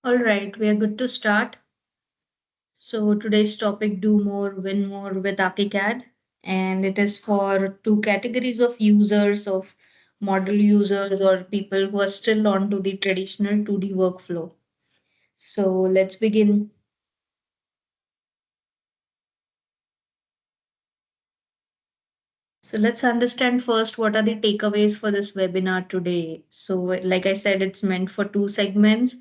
All right, we are good to start. So today's topic do more, win more with Archicad, and it is for two categories of users of model users or people who are still on to the traditional 2D workflow. So let's begin. So let's understand first what are the takeaways for this webinar today. So like I said, it's meant for two segments.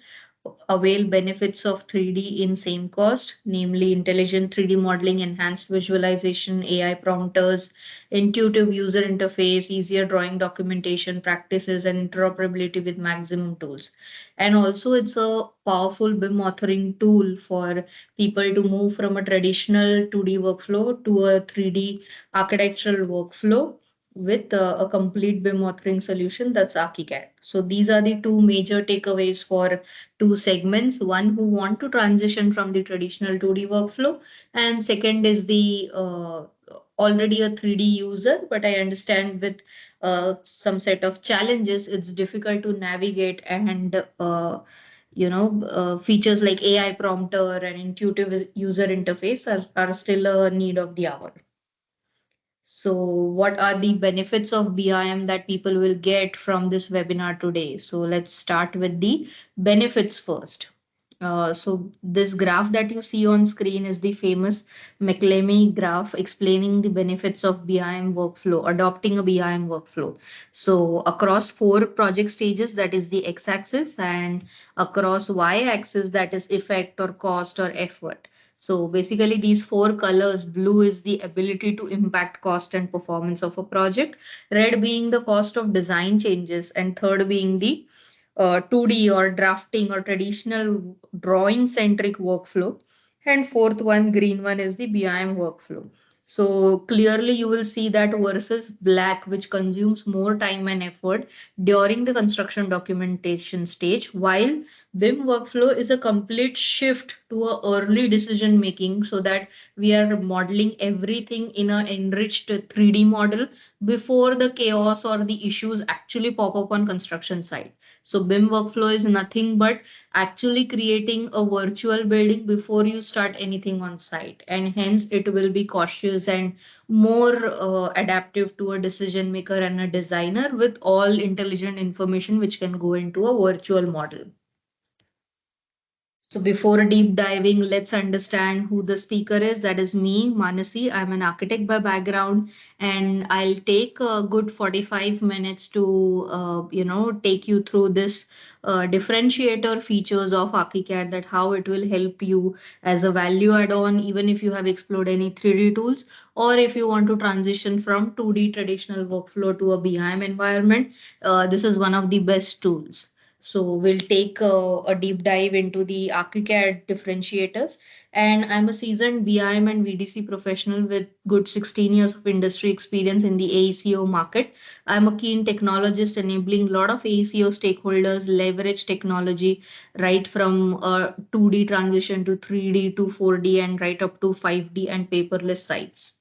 Avail benefits of 3D in same cost, namely intelligent 3D modeling, enhanced visualization, AI prompters, intuitive user interface, easier drawing documentation practices, and interoperability with maximum tools. And also, it's a powerful BIM authoring tool for people to move from a traditional 2D workflow to a 3D architectural workflow with a complete BIM authoring solution that's Archicad. So these are the two major takeaways for two segments. One who want to transition from the traditional 2D workflow, and second is the already a 3D user, but I understand with some set of challenges, it's difficult to navigate and features like AI prompter and intuitive user interface are still a need of the hour. So, what are the benefits of BIM that people will get from this webinar today? So, let's start with the benefits first. So, this graph that you see on screen is the famous McLemie graph explaining the benefits of BIM workflow, adopting a BIM workflow. So, across four project stages, that is the x axis, and across y axis, that is effect or cost or effort. So basically these four colors, blue is the ability to impact cost and performance of a project, red being the cost of design changes, and third being the 2D or drafting or traditional drawing centric workflow. And fourth one, green one, is the BIM workflow. So clearly you will see that versus black, which consumes more time and effort during the construction documentation stage, while BIM workflow is a complete shift to a early decision making so that we are modeling everything in an enriched 3D model before the chaos or the issues actually pop up on construction site. So BIM workflow is nothing but actually creating a virtual building before you start anything on site, and hence it will be cautious and more adaptive to a decision maker and a designer with all intelligent information which can go into a virtual model. So before deep diving, let's understand who the speaker is. That is me, Manasi. I'm an architect by background, and I'll take a good 45 minutes to, take you through this differentiator features of Archicad, that how it will help you as a value add-on, even if you have explored any 3D tools, or if you want to transition from 2D traditional workflow to a BIM environment. This is one of the best tools. So we'll take a deep dive into the Archicad differentiators. And I'm a seasoned BIM and VDC professional with good 16 years of industry experience in the AECO market. I'm a keen technologist enabling a lot of AECO stakeholders leverage technology right from 2D transition to 3D to 4D and right up to 5D and paperless sites.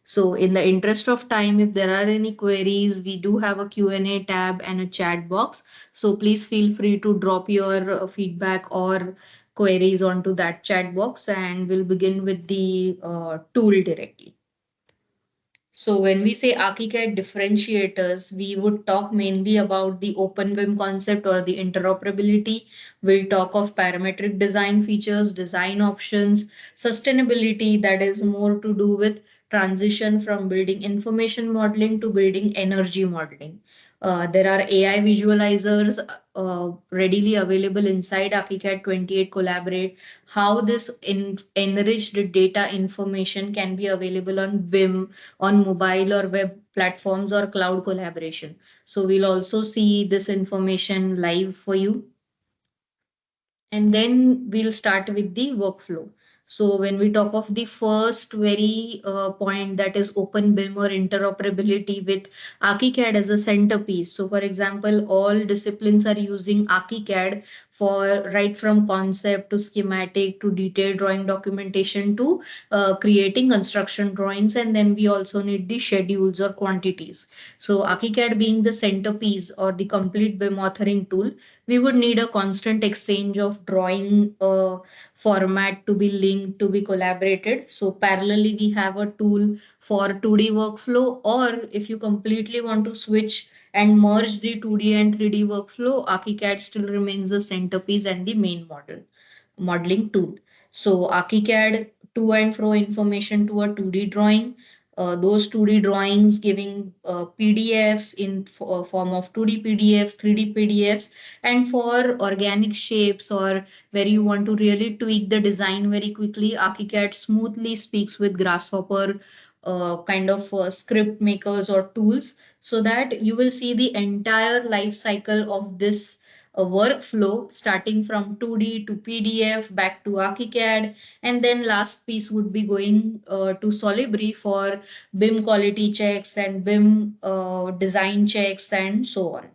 So in the interest of time, if there are any queries, we do have a Q&A tab and a chat box. So please feel free to drop your feedback or queries onto that chat box, and we'll begin with the tool directly. So when we say Archicad differentiators, we would talk mainly about the OpenVIM concept or the interoperability. We'll talk of parametric design features, design options, sustainability, that is more to do with transition from building information modeling to building energy modeling. There are AI visualizers readily available inside Archicad 28 Collaborate. How this enriched data information can be available on BIM, on mobile or web platforms or cloud collaboration. So we'll also see this information live for you. And then we'll start with the workflow. So when we talk of the first very point, that is open BIM or interoperability with Archicad as a centerpiece. So for example, all disciplines are using Archicad for right from concept to schematic to detailed drawing documentation to creating construction drawings. And then we also need the schedules or quantities. So Archicad being the centerpiece or the complete BIM authoring tool, we would need a constant exchange of drawing format to be linked, to be collaborated. So parallelly, we have a tool for 2D workflow, or if you completely want to switch and merge the 2D and 3D workflow, Archicad still remains the centerpiece and the main modeling tool. So Archicad to and fro information to a 2D drawing. Those 2D drawings giving PDFs in form of 2D PDFs, 3D PDFs, and for organic shapes or where you want to really tweak the design very quickly, Archicad smoothly speaks with Grasshopper kind of script makers or tools, so that you will see the entire life cycle of this workflow starting from 2D to PDF back to Archicad, and then last piece would be going to Solibri for BIM quality checks and BIM design checks and so on.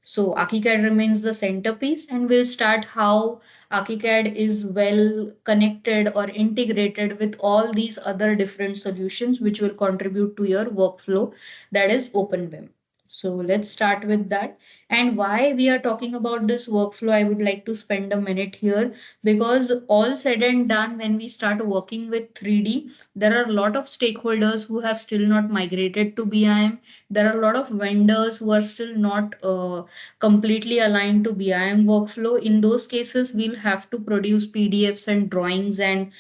So Archicad remains the centerpiece, and we'll start how Archicad is well connected or integrated with all these other different solutions which will contribute to your workflow, that is OpenBIM. So let's start with that. And why we are talking about this workflow, I would like to spend a minute here, because all said and done, when we start working with 3D, there are a lot of stakeholders who have still not migrated to BIM. There are a lot of vendors who are still not completely aligned to BIM workflow. In those cases, we'll have to produce PDFs and drawings and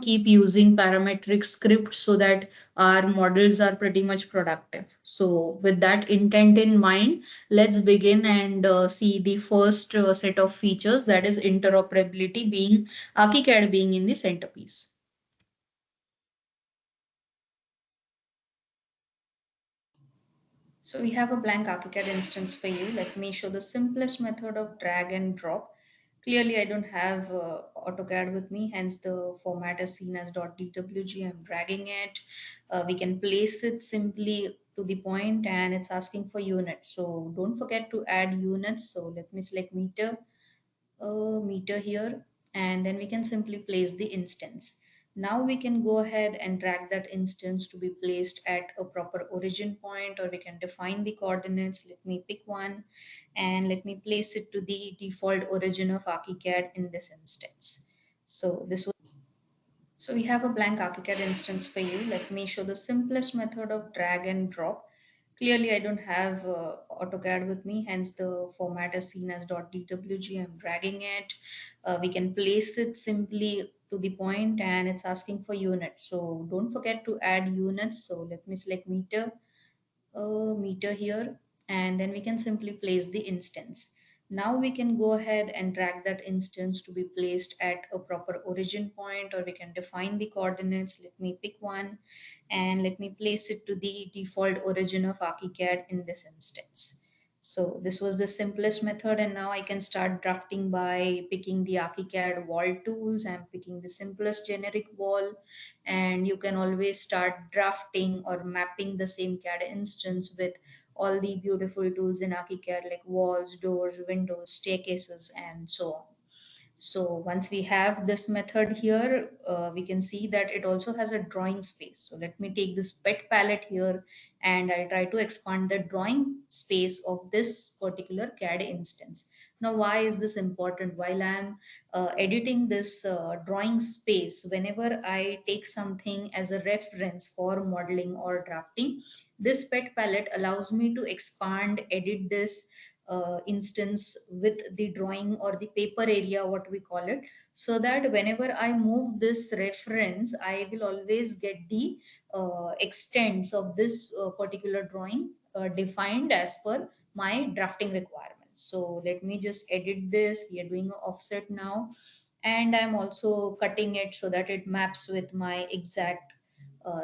keep using parametric scripts so that our models are pretty much productive. So with that intent in mind, let's begin and see the first set of features, that is interoperability being Archicad being in the centerpiece. So we have a blank Archicad instance for you. Let me show the simplest method of drag and drop. Clearly, I don't have AutoCAD with me, hence the format is seen as .dwg. I'm dragging it. We can place it simply to the point, and it's asking for units. So don't forget to add units. So let me select meter, meter here, and then we can simply place the instance. Now we can go ahead and drag that instance to be placed at a proper origin point, or we can define the coordinates. Let me pick one and let me place it to the default origin of Archicad in this instance. So we have a blank Archicad instance for you. Let me show the simplest method of drag and drop. Clearly, I don't have AutoCAD with me, hence the format is seen as .dwg. I'm dragging it. We can place it simply to the point, and it's asking for units. So don't forget to add units. So let me select meter, meter here, and then we can simply place the instance. Now we can go ahead and drag that instance to be placed at a proper origin point, or we can define the coordinates. Let me pick one and let me place it to the default origin of Archicad in this instance. So this was the simplest method, and now I can start drafting by picking the Archicad wall tools. I'm picking the simplest generic wall, and you can always start drafting or mapping the same CAD instance with all the beautiful tools in Archicad like walls, doors, windows, staircases, and so on. So once we have this method here, we can see that it also has a drawing space. So let me take this pet palette here and I'll try to expand the drawing space of this particular CAD instance. Now, why is this important? While I'm editing this drawing space, whenever I take something as a reference for modeling or drafting, this pet palette allows me to expand, edit this instance with the drawing or the paper area, what we call it, so that whenever I move this reference, I will always get the extents of this particular drawing defined as per my drafting requirements. So let me just edit this. We are doing an offset now, and I'm also cutting it so that it maps with my exact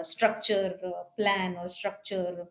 structure plan or structure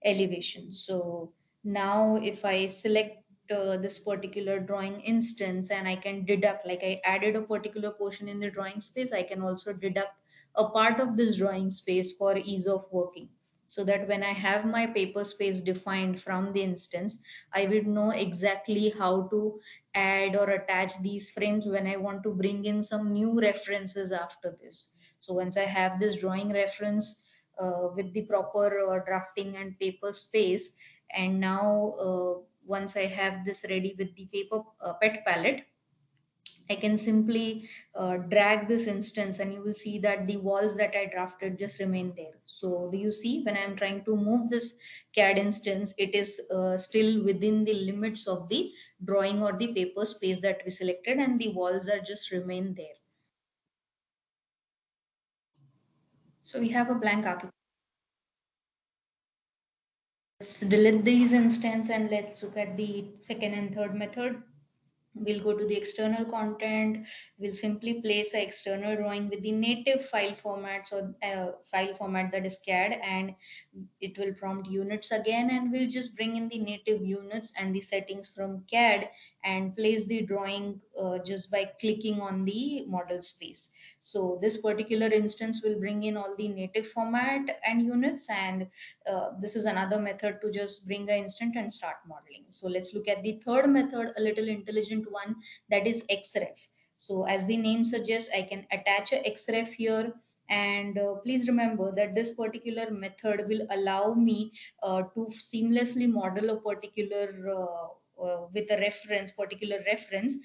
elevation. So now if I select this particular drawing instance, and I can deduct, like I added a particular portion in the drawing space, I can also deduct a part of this drawing space for ease of working. So that when I have my paper space defined from the instance, I will know exactly how to add or attach these frames when I want to bring in some new references after this. So once I have this drawing reference with the proper drafting and paper space, and now once I have this ready with the paper pet palette, I can simply drag this instance, and you will see that the walls that I drafted just remain there. So do you see, when I'm trying to move this CAD instance, it is still within the limits of the drawing or the paper space that we selected, and the walls are just remain there. So we have a blank architecture. Let's delete these instance and let's look at the second and third method. We'll go to the external content. We'll simply place an external drawing with the native file formats, or file format, that is CAD, and it will prompt units again, and we'll just bring in the native units and the settings from CAD and place the drawing just by clicking on the model space. So this particular instance will bring in all the native format and units, and this is another method to just bring the instant and start modeling. So let's look at the third method, a little intelligent one, that is XREF. So as the name suggests, I can attach a XREF here, and please remember that this particular method will allow me to seamlessly model a particular with a reference, particular reference,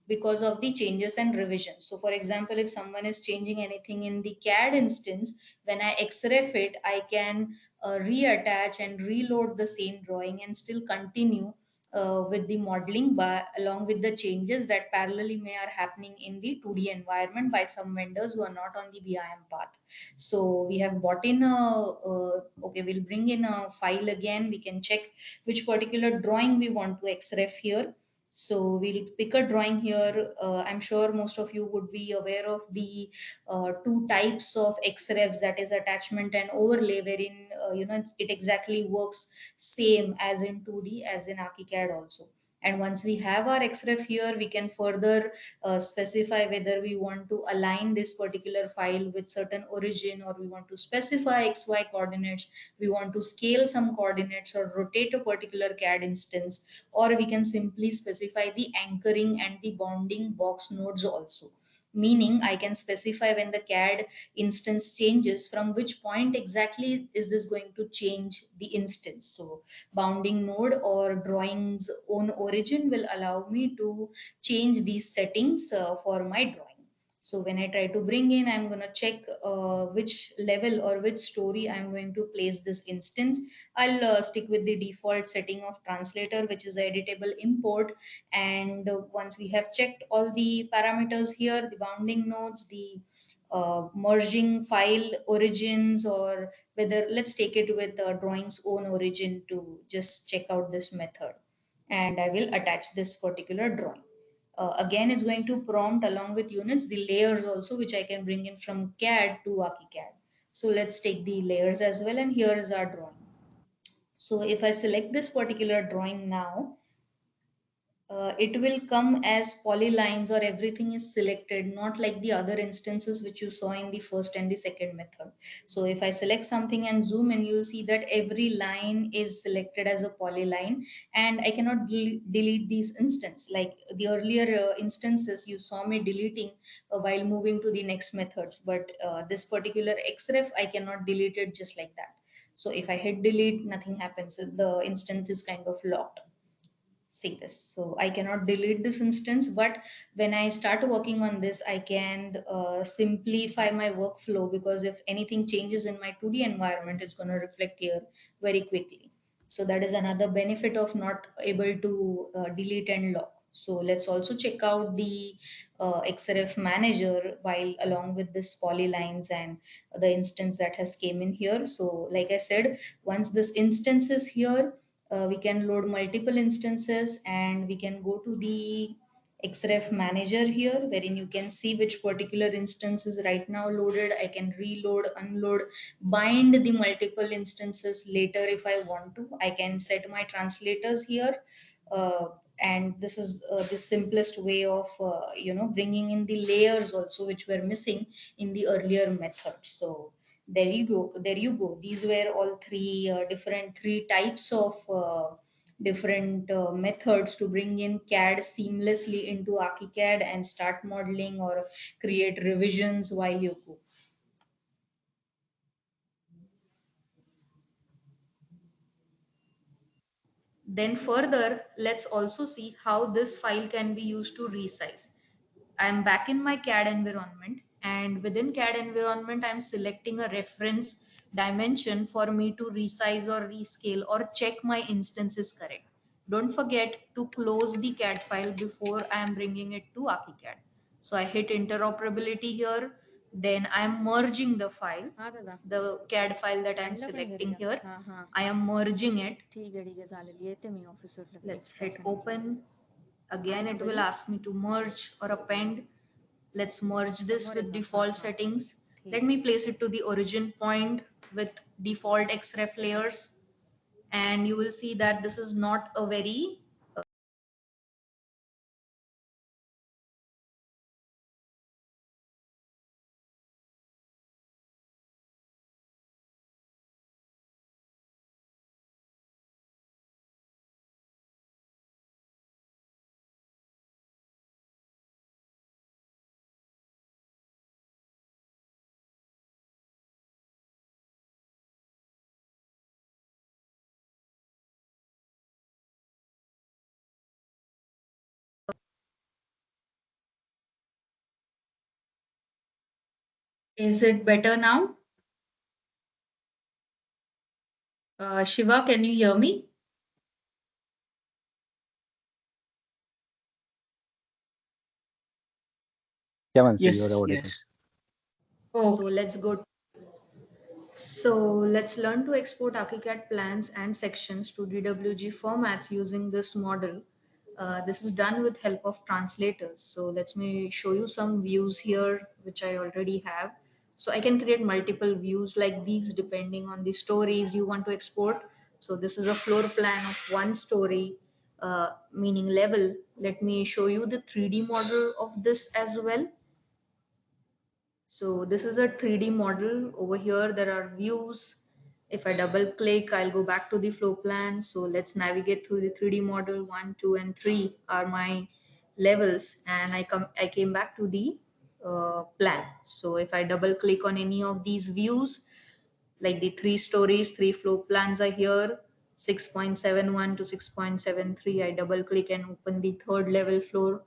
because of the changes and revisions. So for example, if someone is changing anything in the CAD instance, when I XREF it, I can reattach and reload the same drawing and still continue with the modeling by, along with the changes that parallelly may are happening in the 2D environment by some vendors who are not on the BIM path. So we have bought in okay, we'll bring in a file again. We can check which particular drawing we want to XREF here. So we'll pick a drawing here. I'm sure most of you would be aware of the two types of XREFs, that is attachment and overlay, wherein it exactly works same as in 2D as in Archicad also. And once we have our XREF here, we can further specify whether we want to align this particular file with certain origin, or we want to specify XY coordinates, we want to scale some coordinates or rotate a particular CAD instance, or we can simply specify the anchoring and the bounding box nodes also. Meaning I can specify when the CAD instance changes, from which point exactly is this going to change the instance. So bounding node or drawing's own origin will allow me to change these settings for my drawing. So when I try to bring in, I'm going to check which level or which story I'm going to place this instance. I'll stick with the default setting of translator, which is editable import. And once we have checked all the parameters here, the bounding nodes, the merging file origins, or whether, let's take it with drawing's own origin to just check out this method. And I will attach this particular drawing. Again, it's going to prompt along with units the layers also, which I can bring in from CAD to Archicad. So let's take the layers as well, and here is our drawing. So if I select this particular drawing now, it will come as polylines, or everything is selected, not like the other instances which you saw in the first and the second method. So if I select something and zoom in, you'll see that every line is selected as a polyline, and I cannot delete these instances. Like the earlier instances, you saw me deleting while moving to the next methods, but this particular XREF, I cannot delete it just like that. So if I hit delete, nothing happens. The instance is kind of locked. See this. So I cannot delete this instance, but when I start working on this, I can simplify my workflow, because if anything changes in my 2D environment, it's going to reflect here very quickly. So that is another benefit of not able to delete and lock. So let's also check out the XRF manager while along with this polylines and the instance that has came in here. So like I said, once this instance is here, we can load multiple instances, and we can go to the XREF manager here, wherein you can see which particular instance is right now loaded. I can reload, unload, bind the multiple instances later if I want to. I can set my translators here. And this is the simplest way of bringing in the layers also, which were missing in the earlier methods. So there you go, these were all three different three types of different methods to bring in CAD seamlessly into Archicad and start modeling or create revisions while you go. Then further, let's also see how this file can be used to resize. I'm back in my CAD environment, and within CAD environment, I'm selecting a reference dimension for me to resize or rescale or check my instance is correct. Don't forget to close the CAD file before I am bringing it to Archicad. So I hit interoperability here, then I'm merging the file, the CAD file that I'm selecting here. I am merging it. Let's hit open. Again, it will ask me to merge or append. Let's merge this with default settings. Let me place it to the origin point with default XREF layers. And you will see that this is not a very Is it better now? Shiva, can you hear me? Yeah, Mansi, you are Yes, audible. yes. Oh, so let's go. So let's learn to export Archicad plans and sections to DWG formats using this model. This is done with help of translators. So let me show you some views here, which I already have. So I can create multiple views like these depending on the stories you want to export. So this is a floor plan of one story, meaning level. Let me show you the 3D model of this as well. So this is a 3D model. Over here, there are views. If I double click, I'll go back to the floor plan. So let's navigate through the 3D model. 1, 2, and 3 are my levels. And I came back to the plan. So if I double click on any of these views, like the three stories, three floor plans are here, 6.71 to 6.73. I double click and open the third level floor.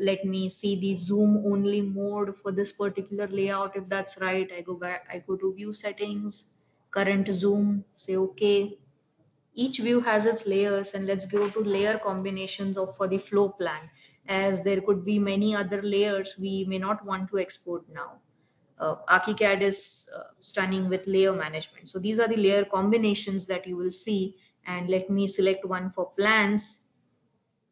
Let me see the zoom only mode for this particular layout. If that's right, I go back, I go to view settings, current zoom, say okay. Each view has its layers, and let's go to layer combinations of for the flow plan, as there could be many other layers we may not want to export now. Archicad is stunning with layer management. So these are the layer combinations that you will see. And let me select one for plans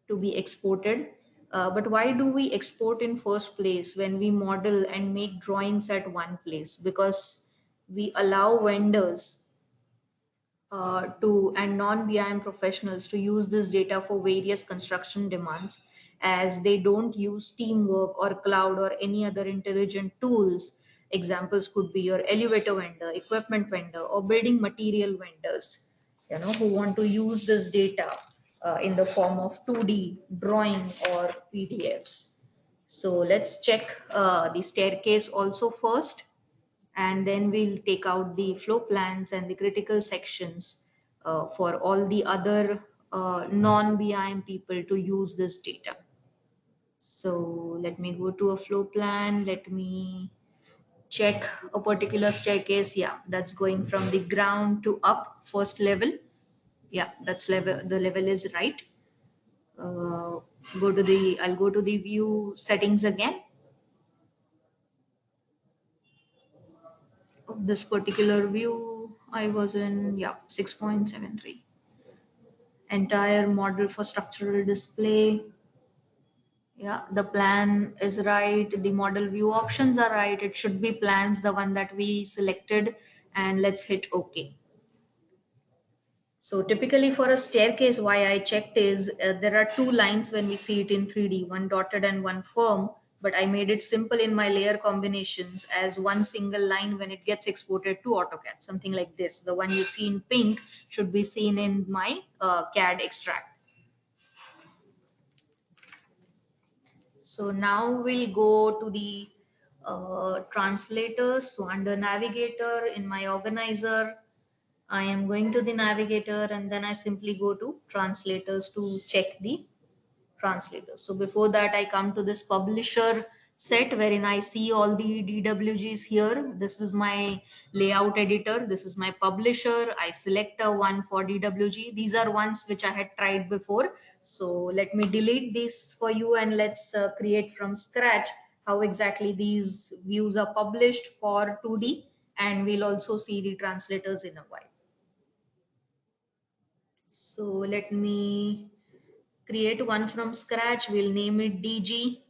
to be exported. But why do we export in first place when we model and make drawings at one place? Because we allow vendors to and non-BIM professionals to use this data for various construction demands, as they don't use teamwork or cloud or any other intelligent tools. Examples could be your elevator vendor, equipment vendor, or building material vendors, who want to use this data in the form of 2D drawing or PDFs. So let's check the staircase also first, and then we'll take out the flow plans and the critical sections for all the other non-BIM people to use this data. So let me go to a flow plan. Let me check a particular staircase. Yeah, that's going from the ground to up first level. Yeah, that's level. The level is right. Uh, I'll go to the view settings again of this particular view. I was in, yeah, 6.73. Entire model for structural display. Yeah, the plan is right. The model view options are right. It should be plans, the one that we selected. And let's hit OK. So typically for a staircase, why I checked is there are two lines when we see it in 3D, one dotted and one firm, but I made it simple in my layer combinations as one single line when it gets exported to AutoCAD, something like this. The one you see in pink should be seen in my CAD extract. So now we'll go to the translators. So under navigator in my organizer, I am going to the navigator and then I simply go to translators to check the translators. So before that, I come to this publisher set wherein I see all the DWGs here. This is my layout editor. This is my publisher. I select a one for DWG. These are ones which I had tried before. So let me delete this for you and let's create from scratch how exactly these views are published for 2D, and we'll also see the translators in a while. So let me create one from scratch. We'll name it DG.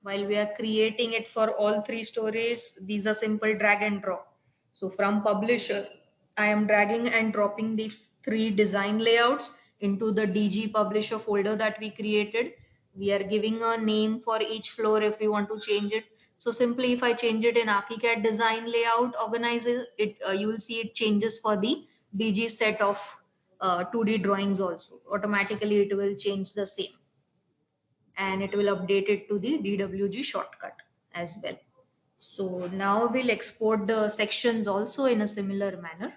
While we are creating it for all three stories, these are simple drag and drop. So from publisher, I am dragging and dropping the three design layouts into the DG publisher folder that we created. We are giving a name for each floor if we want to change it. So simply if I change it in Archicad design layout organizer, you will see it changes for the DG set of 2D drawings also. Automatically it will change the same, and it will update it to the DWG shortcut as well. So now we'll export the sections also in a similar manner.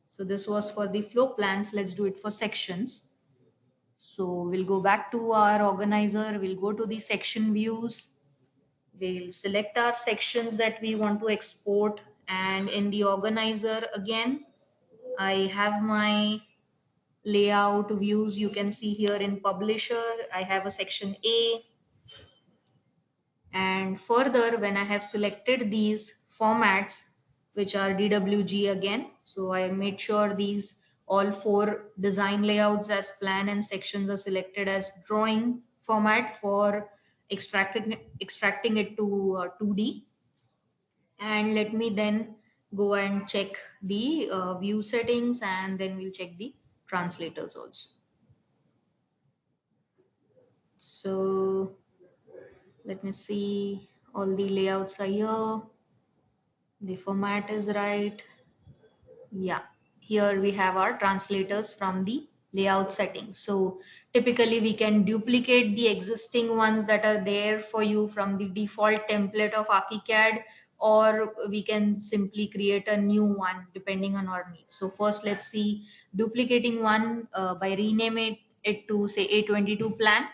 So this was for the floor plans. Let's do it for sections. So we'll go back to our organizer. We'll go to the section views. We'll select our sections that we want to export. And in the organizer again, I have my layout views. You can see here in publisher, I have a section A. And further, when I have selected these formats, which are DWG again, so I made sure these all four design layouts as plan and sections are selected as drawing format for extracting it to 2D. And let me then go and check the view settings, and then we'll check the translators also. So let me see, all the layouts are here. The format is right. Yeah, here we have our translators from the layout settings. So typically we can duplicate the existing ones that are there for you from the default template of Archicad, or we can simply create a new one depending on our needs. So first let's see duplicating one by renaming it to say A22 plan.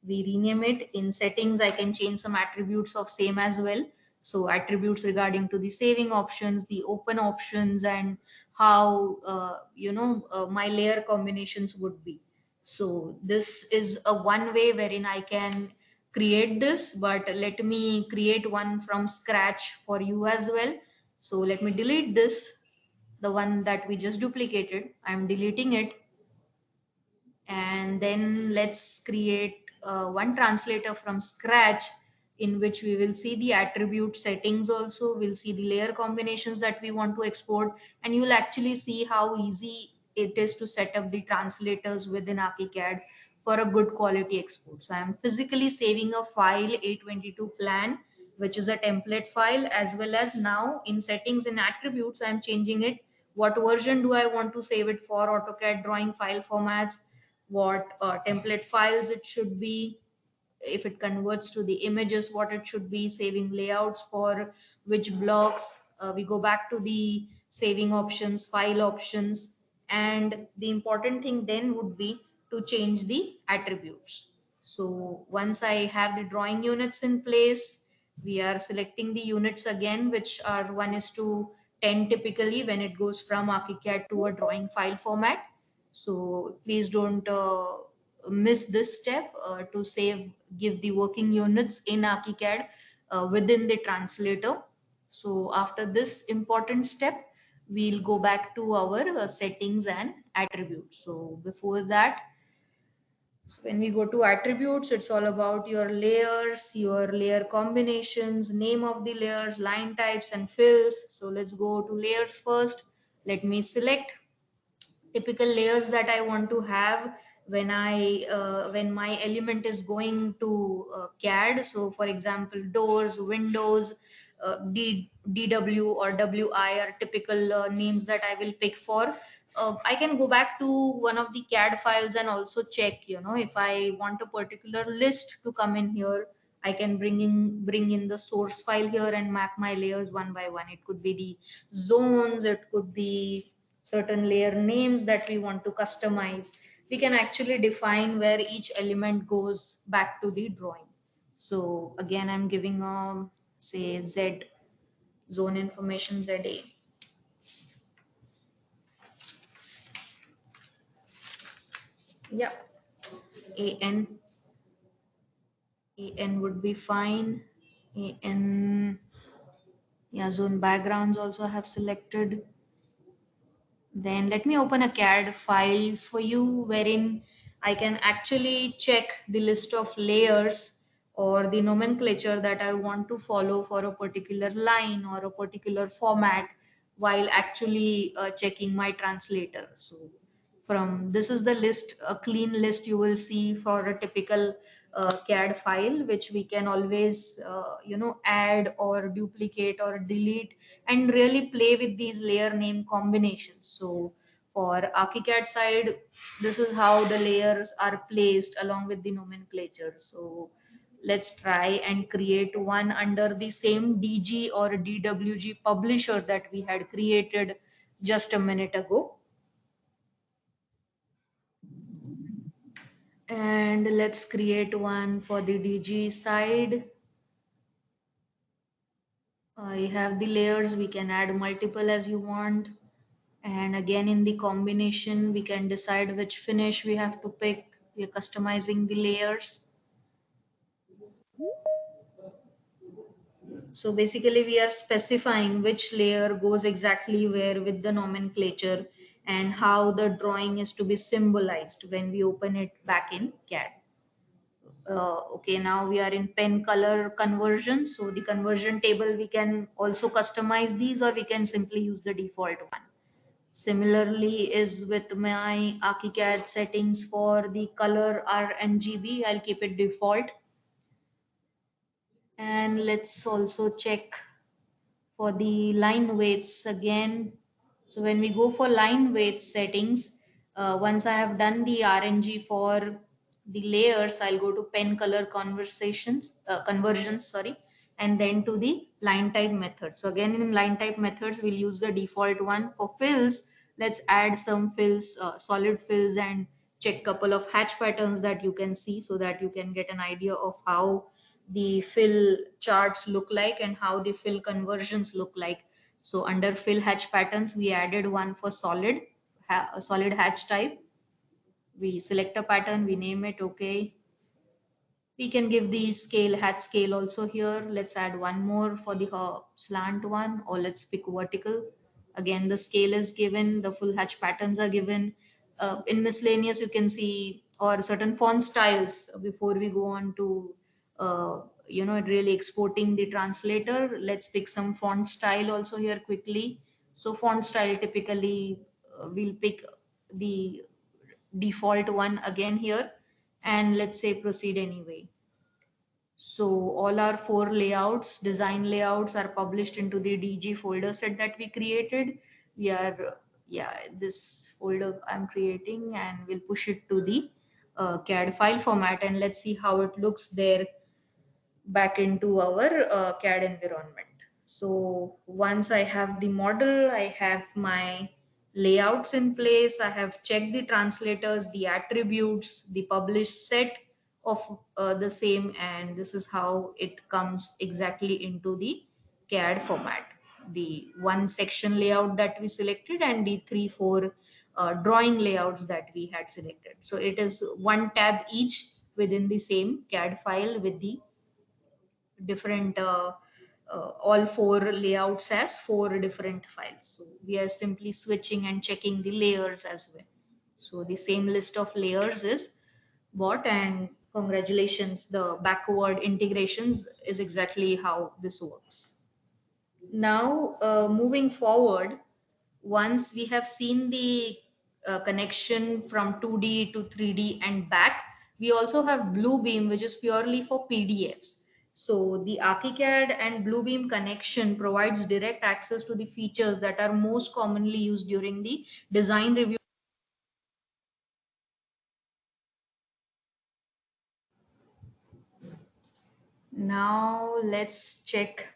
We rename it. In settings I can change some attributes of same as well. So attributes regarding to the saving options, the open options, and how my layer combinations would be. So this is a one way wherein I can create this, but let me create one from scratch for you as well. So let me delete this, the one that we just duplicated. I'm deleting it, and then let's create one translator from scratch in which we will see the attribute settings also. We'll see the layer combinations that we want to export, and you will actually see how easy it is to set up the translators within Archicad for a good quality export. So I'm physically saving a file A22 plan, which is a template file, as well as now in settings and attributes I'm changing it. What version do I want to save it for? AutoCAD drawing file formats, what template files it should be, if it converts to the images, what it should be, saving layouts for which blocks. We go back to the saving options, file options, and the important thing then would be to change the attributes. So once I have the drawing units in place, we are selecting the units again, which are 1:10 typically when it goes from Archicad to a drawing file format. So please don't miss this step to save, give the working units in Archicad within the translator. So after this important step, we'll go back to our settings and attributes. So before that, so when we go to attributes, it's all about your layers, your layer combinations, name of the layers, line types and fills. So let's go to layers first. Let me select typical layers that I want to have when my element is going to CAD. So, for example, doors, windows, DW or WI are typical names that I will pick for. I can go back to one of the CAD files and also check, if I want a particular list to come in here. I can bring in the source file here and map my layers one by one. It could be the zones, it could be certain layer names that we want to customize. We can actually define where each element goes back to the drawing. So again, I'm giving say Z, zone information ZA. Yeah, AN. AN would be fine. AN, yeah, zone backgrounds also have selected. Then let me open a CAD file for you wherein I can actually check the list of layers or the nomenclature that I want to follow for a particular line or a particular format while actually checking my translator. So from this is the list, a clean list you will see for a typical CAD file, which we can always add or duplicate or delete and really play with these layer name combinations. So for Archicad side, this is how the layers are placed along with the nomenclature. So let's try and create one under the same DG or DWG publisher that we had created just a minute ago. And let's create one for the DG side. I have the layers, we can add multiple as you want. And again, in the combination, we can decide which finish we have to pick. We are customizing the layers. So basically, we are specifying which layer goes exactly where with the nomenclature and how the drawing is to be symbolized when we open it back in CAD. Okay, now we are in pen color conversion. So the conversion table, we can also customize these, or we can simply use the default one. Similarly is with my Archicad settings for the color RGB, I'll keep it default. And let's also check for the line weights again. So when we go for line weight settings, once I have done the RNG for the layers, I'll go to pen color conversions, sorry, and then to the line type method. So again, in line type methods, we'll use the default one. For fills, let's add some fills, solid fills, and check couple of hatch patterns that you can see so that you can get an idea of how the fill charts look like and how the fill conversions look like. So under fill hatch patterns, we added one for solid hatch type. We select a pattern, we name it, okay. We can give the hatch scale also here. Let's add one more for the slant one, or let's pick vertical. Again, the scale is given, the full hatch patterns are given. In miscellaneous, you can see, or certain font styles before we go on to, really exporting the translator. Let's pick some font style also here quickly. So font style, typically, we'll pick the default one again here, and let's say proceed anyway. So all our 4 design layouts are published into the DG folder set that we created. We are, yeah, this folder I'm creating, and we'll push it to the CAD file format, and let's see how it looks there back into our CAD environment. So once I have the model, I have my layouts in place, I have checked the translators, the attributes, the published set of the same, and this is how it comes exactly into the CAD format. The one section layout that we selected and the 3-4 drawing layouts that we had selected. So it is one tab each within the same CAD file with the different all 4 layouts as 4 different files. So we are simply switching and checking the layers as well. So the same list of layers is bought, and congratulations, the backward integrations is exactly how this works. Now moving forward, once we have seen the connection from 2D to 3D and back. We also have Bluebeam, which is purely for PDFs. So the Archicad and Bluebeam connection provides direct access to the features that are most commonly used during the design review. Now let's check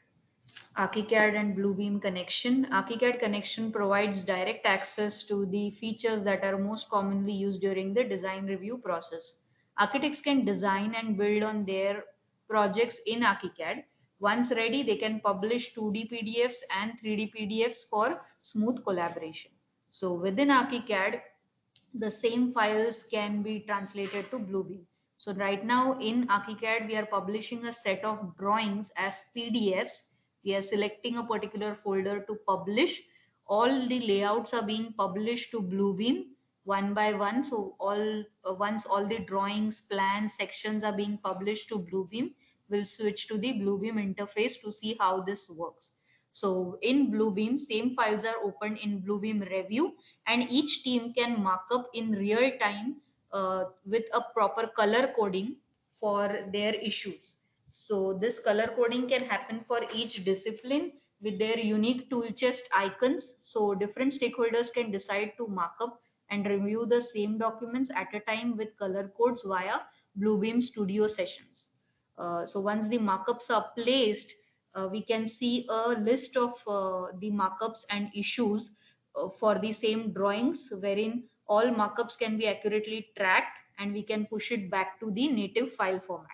Archicad and Bluebeam connection. Archicad connection provides direct access to the features that are most commonly used during the design review process. Architects can design and build on their projects in Archicad. Once ready, they can publish 2D PDFs and 3D PDFs for smooth collaboration. So within Archicad, the same files can be translated to Bluebeam. So right now in Archicad, we are publishing a set of drawings as PDFs. We are selecting a particular folder to publish. All the layouts are being published to Bluebeam one by one. So once all the drawings, plans, sections are being published to Bluebeam, we'll switch to the Bluebeam interface to see how this works. So in Bluebeam, same files are opened in Bluebeam Review, and each team can mark up in real time with a proper color coding for their issues. So this color coding can happen for each discipline with their unique tool chest icons. So different stakeholders can decide to mark up and review the same documents at a time with color codes via Bluebeam Studio sessions. So once the markups are placed, we can see a list of the markups and issues for the same drawings, wherein all markups can be accurately tracked and we can push it back to the native file format.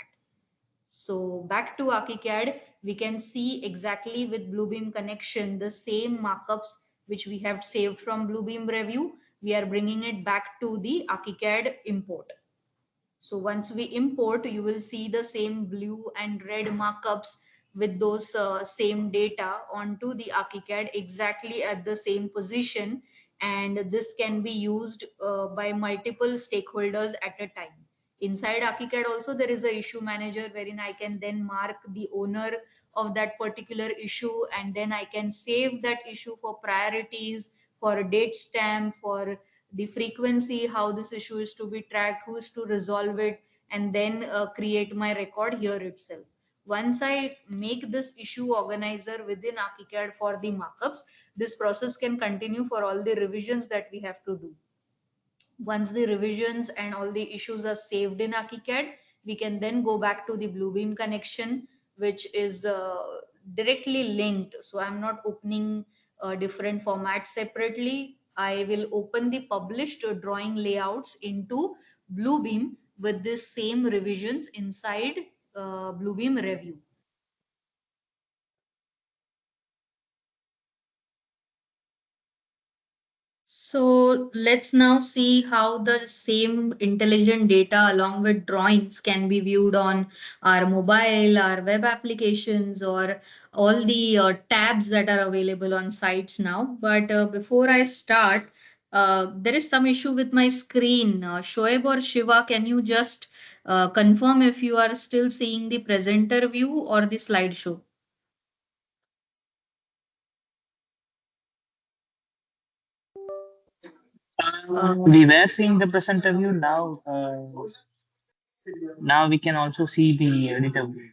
So back to Archicad, we can see exactly with Bluebeam connection the same markups which we have saved from Bluebeam review. We are bringing it back to the Archicad import. So once we import, you will see the same blue and red markups with those same data onto the Archicad exactly at the same position. And this can be used by multiple stakeholders at a time. Inside Archicad also, there is a issue manager wherein I can then mark the owner of that particular issue, and then I can save that issue for priorities, for a date stamp, for the frequency, how this issue is to be tracked, who is to resolve it, and then create my record here itself. Once I make this issue organizer within Archicad for the markups, this process can continue for all the revisions that we have to do. Once the revisions and all the issues are saved in Archicad, we can then go back to the Bluebeam connection, which is directly linked. So I'm not opening different formats separately. I will open the published drawing layouts into Bluebeam with this same revisions inside Bluebeam review. So let's now see how the same intelligent data along with drawings can be viewed on our mobile, our web applications, or all the tabs that are available on sites now. But before I start, there is some issue with my screen. Shoaib or Shiva, can you just confirm if you are still seeing the presenter view or the slideshow? We were seeing the presenter view. Now we can also see the editor view.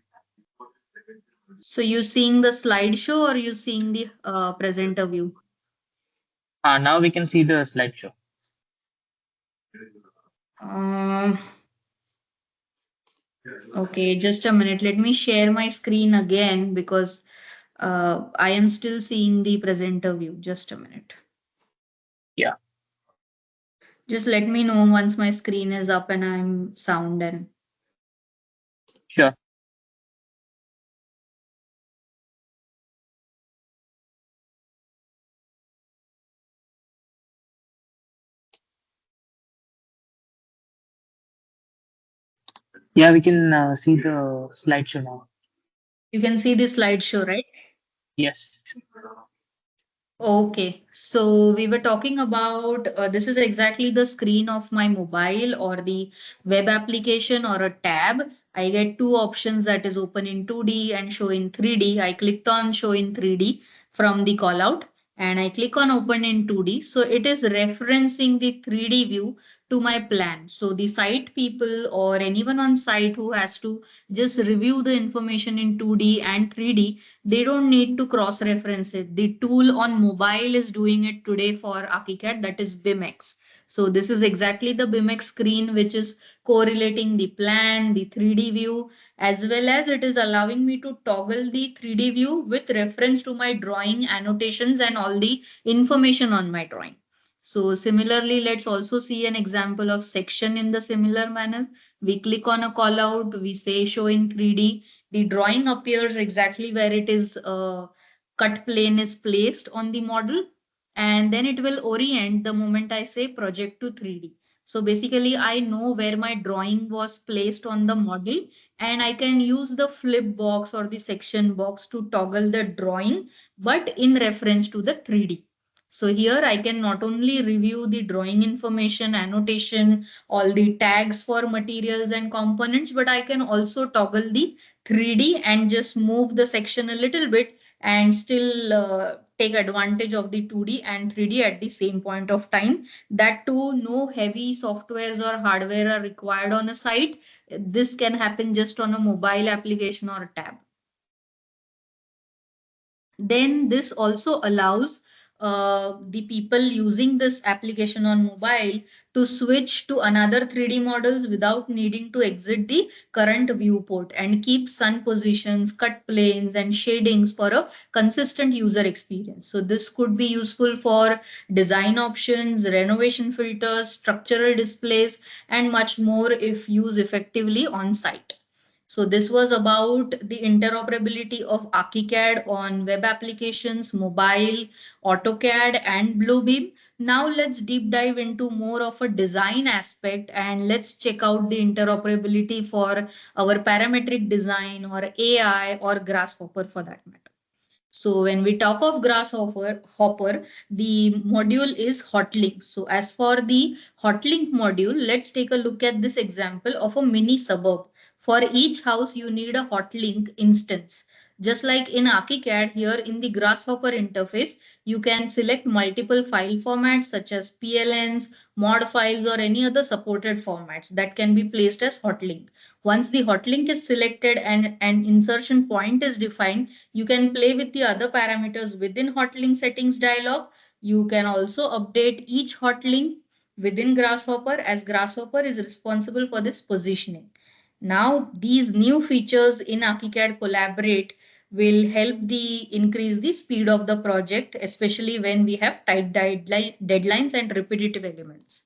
So you seeing the slideshow or you seeing the presenter view? Now we can see the slideshow. Um, okay, just a minute. Let me share my screen again because I am still seeing the presenter view. Just a minute. Yeah, Just let me know once my screen is up and I'm sound and sure. Yeah, we can see the slideshow now. you can see the slideshow, right? Yes. Okay, so we were talking about this is exactly the screen of my mobile or the web application or a tab. I get two options that is open in 2D and show in 3D. I clicked on show in 3D from the call out. and I click on open in 2D. So it is referencing the 3D view to my plan. So the site people or anyone on site who has to just review the information in 2D and 3D, they don't need to cross reference it. The tool on mobile is doing it today for Archicad, that is BIMX. So this is exactly the BIMX screen which is correlating the plan, the 3D view, as well as it is allowing me to toggle the 3D view with reference to my drawing annotations and all the information on my drawing. So similarly, let's also see an example of section in the similar manner. We click on a call out, we say show in 3D. The drawing appears exactly where it is cut plane is placed on the model, and then it will orient the moment I say project to 3D. So basically, I know where my drawing was placed on the model, and I can use the flip box or the section box to toggle the drawing, but in reference to the 3D. So here I can not only review the drawing information, annotation, all the tags for materials and components, but I can also toggle the 3D and just move the section a little bit and still take advantage of the 2D and 3D at the same point of time. That too, no heavy softwares or hardware are required on a site. This can happen just on a mobile application or a tab. Then this also allows the people using this application on mobile to switch to another 3D models without needing to exit the current viewport and keep sun positions, cut planes, and shadings for a consistent user experience. So this could be useful for design options, renovation filters, structural displays, and much more if used effectively on site. So this was about the interoperability of Archicad on web applications, mobile, AutoCAD, and Bluebeam. Now let's deep dive into more of a design aspect and let's check out the interoperability for our parametric design or AI or Grasshopper for that matter. So when we talk of Grasshopper, the module is hotlink. So as for the hotlink module, let's take a look at this example of a mini suburb. For each house, you need a hotlink instance. Just like in Archicad, here in the Grasshopper interface, you can select multiple file formats such as PLNs, mod files, or any other supported formats that can be placed as hotlink. Once the hotlink is selected and an insertion point is defined, you can play with the other parameters within hotlink settings dialog. You can also update each hotlink within Grasshopper as Grasshopper is responsible for this positioning. Now, these new features in Archicad Collaborate will help increase the speed of the project, especially when we have tight deadlines and repetitive elements.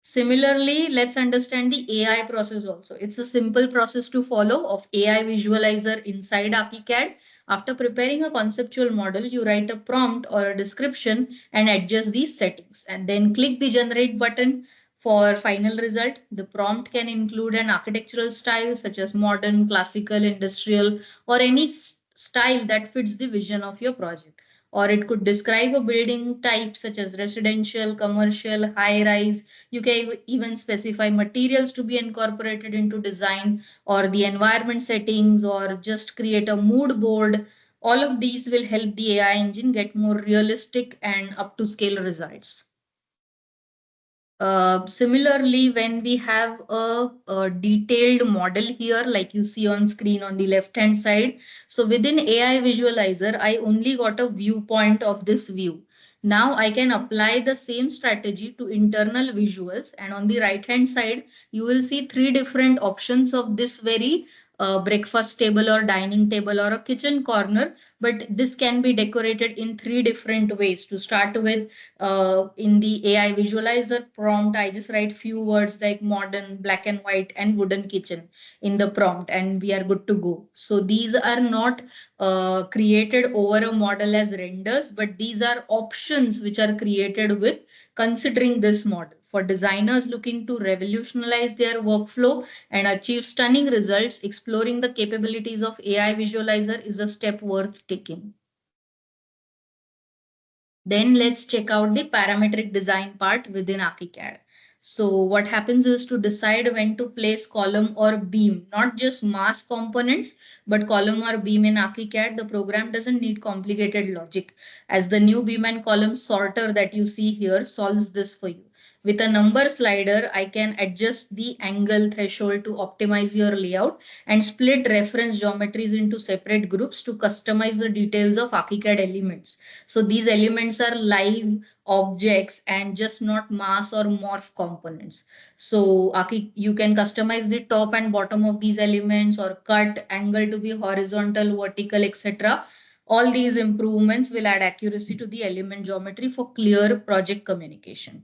Similarly, let's understand the AI process also. It's a simple process to follow of AI visualizer inside Archicad. After preparing a conceptual model, you write a prompt or a description and adjust these settings and then click the generate button for final result. The prompt can include an architectural style such as modern, classical, industrial, or any style that fits the vision of your project. Or it could describe a building type such as residential, commercial, high rise. You can even specify materials to be incorporated into design or the environment settings or just create a mood board. All of these will help the AI engine get more realistic and up to scale results. Similarly, when we have a detailed model here, like you see on screen on the left-hand side, so within AI Visualizer, I only got a viewpoint of this view. Now I can apply the same strategy to internal visuals, and on the right-hand side, you will see three different options of this very breakfast table or dining table or a kitchen corner, but this can be decorated in three different ways. To start with, in the AI visualizer prompt, I just write few words like modern, black and white, and wooden kitchen in the prompt, and we are good to go. So these are not created over a model as renders, but these are options which are created with considering this model. For designers looking to revolutionize their workflow and achieve stunning results, exploring the capabilities of AI visualizer is a step worth taking. Then let's check out the parametric design part within Archicad. So what happens is to decide when to place column or beam, not just mass components, but column or beam in Archicad, the program doesn't need complicated logic, as the new beam and column sorter that you see here solves this for you. With a number slider, I can adjust the angle threshold to optimize your layout and split reference geometries into separate groups to customize the details of Archicad elements. So these elements are live objects and just not mass or morph components. So you can customize the top and bottom of these elements or cut angle to be horizontal, vertical, etc. All these improvements will add accuracy to the element geometry for clear project communication.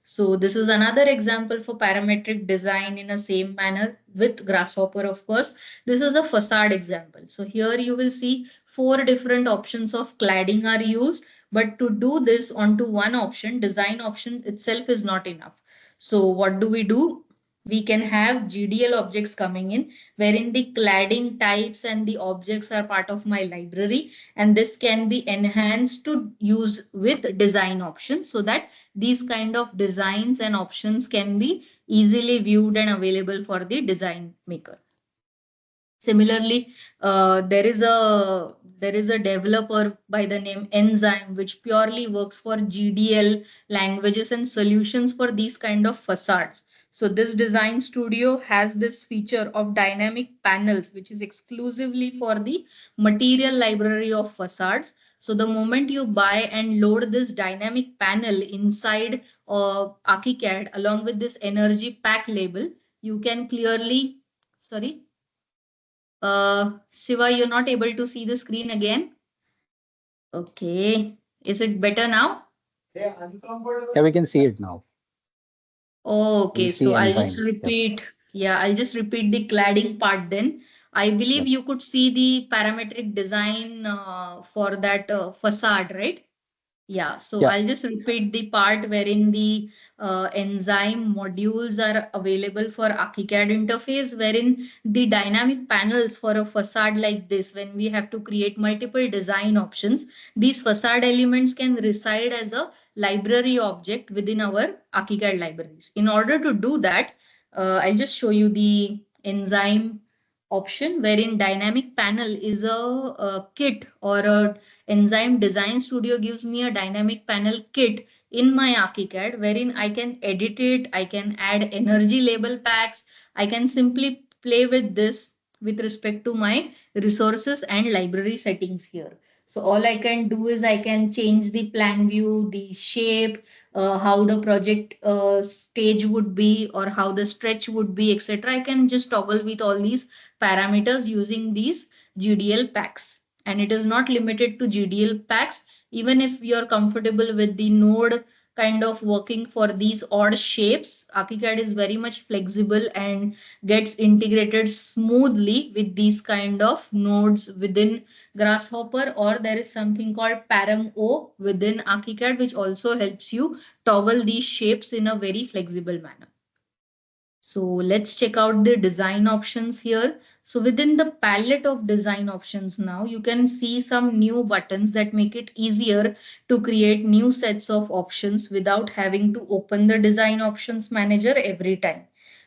So this is another example for parametric design in a same manner with Grasshopper, of course. This is a facade example. So here you will see 4 different options of cladding are used, but to do this onto one option, design option itself is not enough. So what do? We can have GDL objects coming in, wherein the cladding types and the objects are part of my library, and this can be enhanced to use with design options so that these kind of designs and options can be easily viewed and available for the design maker. Similarly, there is a developer by the name Enzyme, which purely works for GDL languages and solutions for these kind of facades. So this design studio has this feature of dynamic panels, which is exclusively for the material library of facades. So the moment you buy and load this dynamic panel inside Archicad along with this energy pack label, you can clearly, sorry. Shiva, you're not able to see the screen again. Okay. Is it better now? Yeah, we can see it now. Okay, We so see I'll just enzyme. repeat. Yeah, I'll just repeat the cladding part then. I believe Yep. you could see the parametric design for that facade, right? Yeah, so Yeah. I'll just repeat the part wherein the enzyme modules are available for Archicad interface, wherein the dynamic panels for a facade like this, when we have to create multiple design options, these facade elements can reside as a library object within our Archicad libraries. In order to do that, I'll just show you the enzyme option, wherein dynamic panel is a kit or a Enzyme Design Studio gives me a dynamic panel kit in my Archicad wherein I can edit it, I can add energy label packs, I can simply play with this with respect to my resources and library settings here. So all I can do is I can change the plan view, the shape, how the project stage would be or how the stretch would be, etc. I can just toggle with all these parameters using these GDL packs. And it is not limited to GDL packs. Even if you're comfortable with the node kind of working for these odd shapes, Archicad is very much flexible and gets integrated smoothly with these kind of nodes within Grasshopper, or there is something called Param O within Archicad, which also helps you toggle these shapes in a very flexible manner. So let's check out the design options here. So within the palette of design options now, you can see some new buttons that make it easier to create new sets of options without having to open the design options manager every time.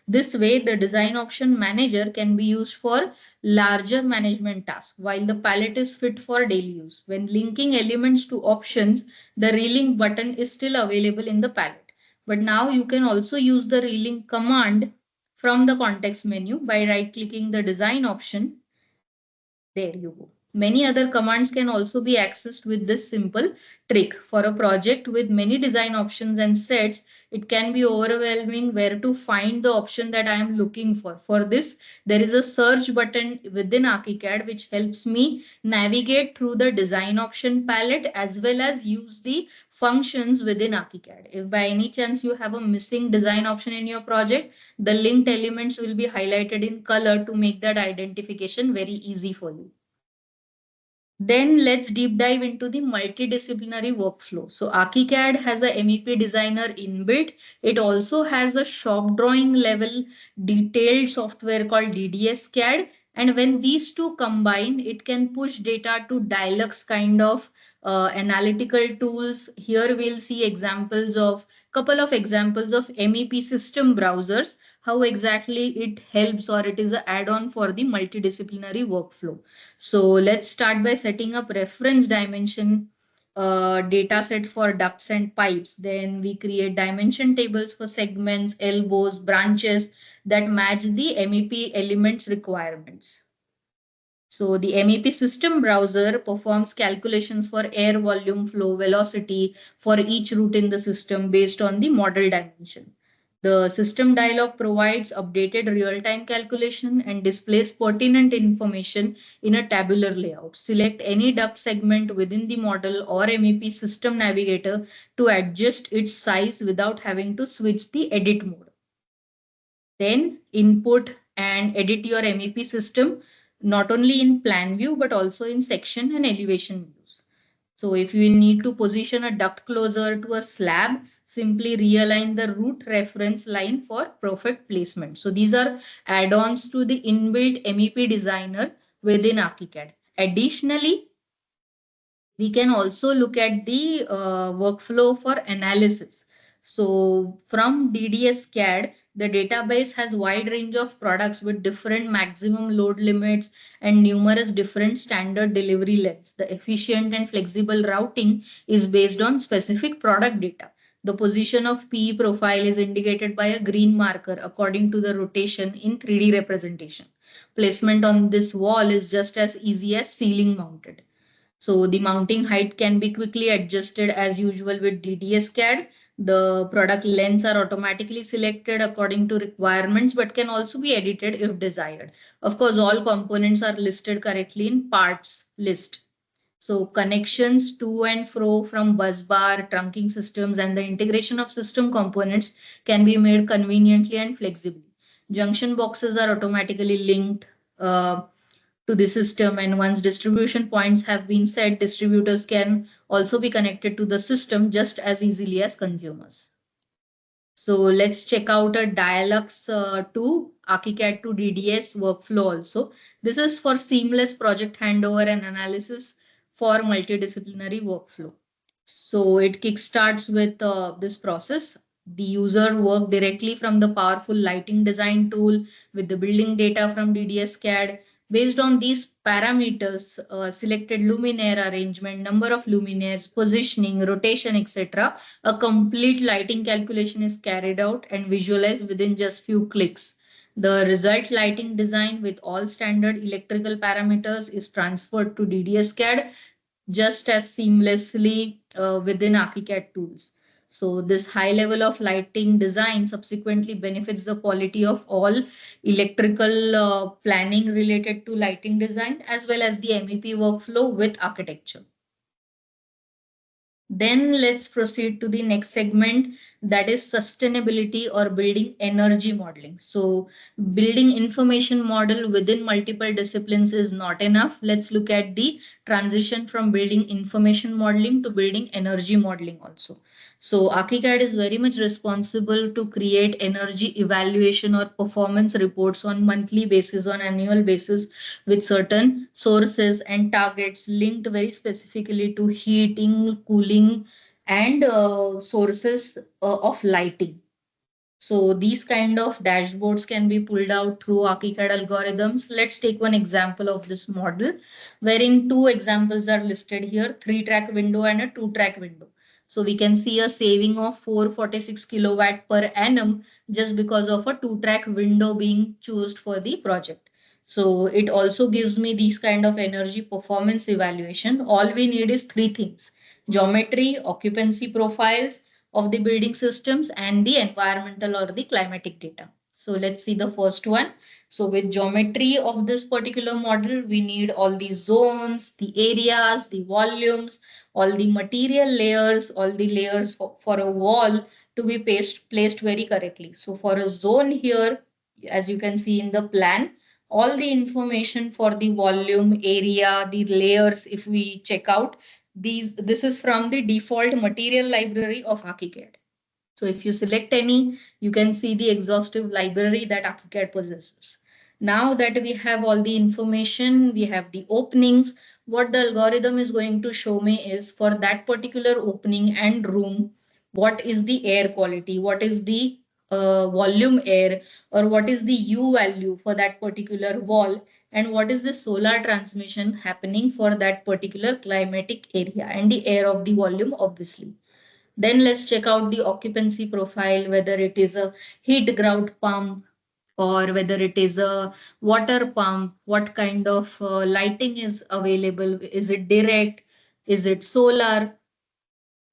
This way, the design option manager can be used for larger management tasks, while the palette is fit for daily use. When linking elements to options, the relink button is still available in the palette. But now you can also use the relink command from the context menu by right-clicking the design option. There you go. Many other commands can also be accessed with this simple trick. For a project with many design options and sets, it can be overwhelming where to find the option that I am looking for. For this, there is a search button within Archicad which helps me navigate through the design option palette as well as use the functions within Archicad. If by any chance you have a missing design option in your project, the linked elements will be highlighted in color to make that identification very easy for you. Then let's deep dive into the multidisciplinary workflow. So Archicad has a MEP designer inbuilt. It also has a shop drawing level detailed software called DDS CAD And when these two combine, it can push data to Dialux kind of analytical tools. Here we'll see examples of couple of examples of MEP system browsers, how exactly it helps or it is an add-on for the multidisciplinary workflow. So let's start by setting up reference dimension data set for ducts and pipes. Then we create dimension tables for segments, elbows, branches that match the MEP elements requirements. So the MEP system browser performs calculations for air volume, flow, velocity for each route in the system based on the model dimension. The system dialog provides updated real-time calculation and displays pertinent information in a tabular layout. Select any duct segment within the model or MEP system navigator to adjust its size without having to switch the edit mode. Then input and edit your MEP system, not only in plan view, but also in section and elevation views. So if you need to position a duct closer to a slab, simply realign the root reference line for perfect placement. So these are add-ons to the inbuilt MEP designer within Archicad. Additionally, we can also look at the workflow for analysis. So from DDS CAD, the database has wide range of products with different maximum load limits and numerous different standard delivery lengths. The efficient and flexible routing is based on specific product data. The position of PE profile is indicated by a green marker according to the rotation in 3D representation. Placement on this wall is just as easy as ceiling mounted. So the mounting height can be quickly adjusted as usual with DDS CAD. The product lengths are automatically selected according to requirements, but can also be edited if desired. Of course, all components are listed correctly in parts list. So connections to and fro from bus bar, trunking systems, and the integration of system components can be made conveniently and flexibly. Junction boxes are automatically linked. To the system, and once distribution points have been set, distributors can also be connected to the system just as easily as consumers. So let's check out a Dialux to Archicad to DDS workflow also. This is for seamless project handover and analysis for multidisciplinary workflow. So it kickstarts with this process. The user work directly from the powerful lighting design tool with the building data from DDS CAD. Based on these parameters, selected luminaire arrangement, number of luminaires, positioning, rotation, etc., a complete lighting calculation is carried out and visualized within just few clicks. The result lighting design with all standard electrical parameters is transferred to DDS CAD just as seamlessly within Archicad tools. So this high level of lighting design subsequently benefits the quality of all electrical planning related to lighting design as well as the MEP workflow with architecture. Then let's proceed to the next segment, that is sustainability or building energy modeling. So building information model within multiple disciplines is not enough. Let's look at the transition from building information modeling to building energy modeling also. So Archicad is very much responsible to create energy evaluation or performance reports on monthly basis, on annual basis, with certain sources and targets linked very specifically to heating, cooling, and sources of lighting. So these kind of dashboards can be pulled out through Archicad algorithms. Let's take one example of this model, wherein two examples are listed here, 3-track window and a 2-track window. So we can see a saving of 446 kilowatt per annum just because of a 2-track window being chosen for the project. So it also gives me these kind of energy performance evaluation. All we need is three things: geometry, occupancy profiles of the building systems, and the environmental or the climatic data. So let's see the first one. So with geometry of this particular model, we need all the zones, the areas, the volumes, all the material layers, all the layers for a wall to be placed very correctly. So for a zone here, as you can see in the plan, all the information for the volume, area, the layers, if we check out, this is from the default material library of Archicad. So if you select any, you can see the exhaustive library that Archicad possesses. Now that we have all the information, we have the openings, what the algorithm is going to show me is for that particular opening and room, what is the air quality, what is the volume air, or what is the U value for that particular wall, and what is the solar transmission happening for that particular climatic area and the air of the volume, obviously. Then let's check out the occupancy profile, whether it is a heat grout pump or whether it is a water pump, what kind of lighting is available, is it direct, is it solar,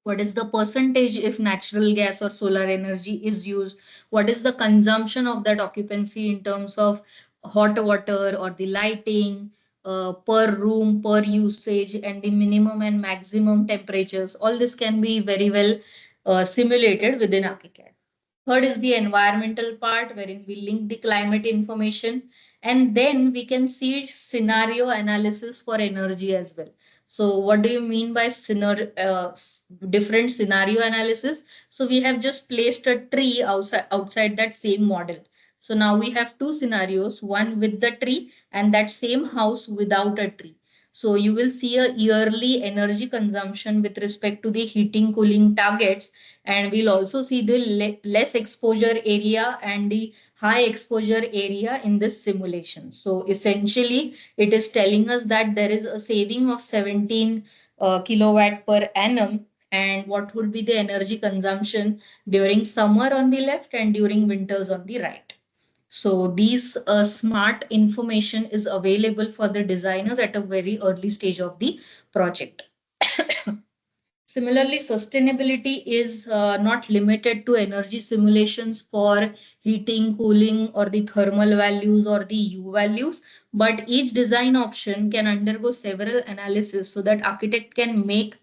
what is the percentage if natural gas or solar energy is used, what is the consumption of that occupancy in terms of hot water or the lighting, per room, per usage, and the minimum and maximum temperatures. All this can be very well simulated within Archicad. Third is the environmental part, wherein we link the climate information, and then we can see scenario analysis for energy as well. So what do you mean by different scenario analysis? So we have just placed a tree outside that same model. So now we have two scenarios, one with the tree and that same house without a tree. So you will see a yearly energy consumption with respect to the heating cooling targets, and we'll also see the less exposure area and the high exposure area in this simulation. So essentially, it is telling us that there is a saving of 17 kilowatt per annum, and what would be the energy consumption during summer on the left and during winters on the right. So these smart information is available for the designers at a very early stage of the project. Similarly, sustainability is not limited to energy simulations for heating, cooling, or the thermal values or the U values, but each design option can undergo several analysis so that architect can make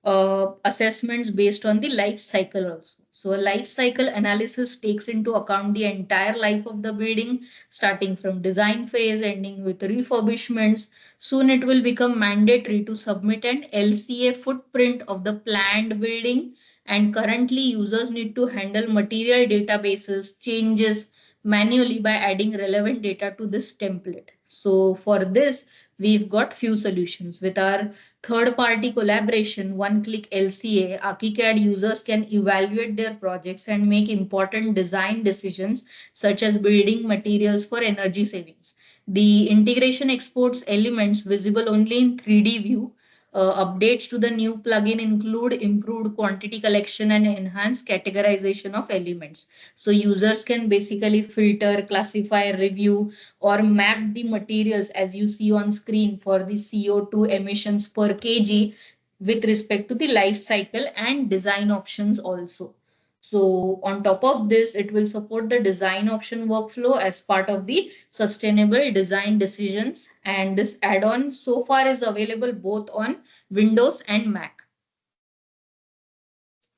assessments based on the life cycle also. So a life cycle analysis takes into account the entire life of the building, starting from design phase, ending with refurbishments. Soon it will become mandatory to submit an LCA footprint of the planned building, and currently users need to handle material databases changes manually by adding relevant data to this template. So for this, we've got few solutions. With our third-party collaboration, one-click LCA, Archicad users can evaluate their projects and make important design decisions such as building materials for energy savings. The integration exports elements visible only in 3D view. Updates to the new plugin include improved quantity collection and enhanced categorization of elements. So users can basically filter, classify, review, or map the materials as you see on screen for the CO2 emissions per kg with respect to the life cycle and design options also. So on top of this, it will support the design option workflow as part of the sustainable design decisions. And this add-on so far is available both on Windows and Mac.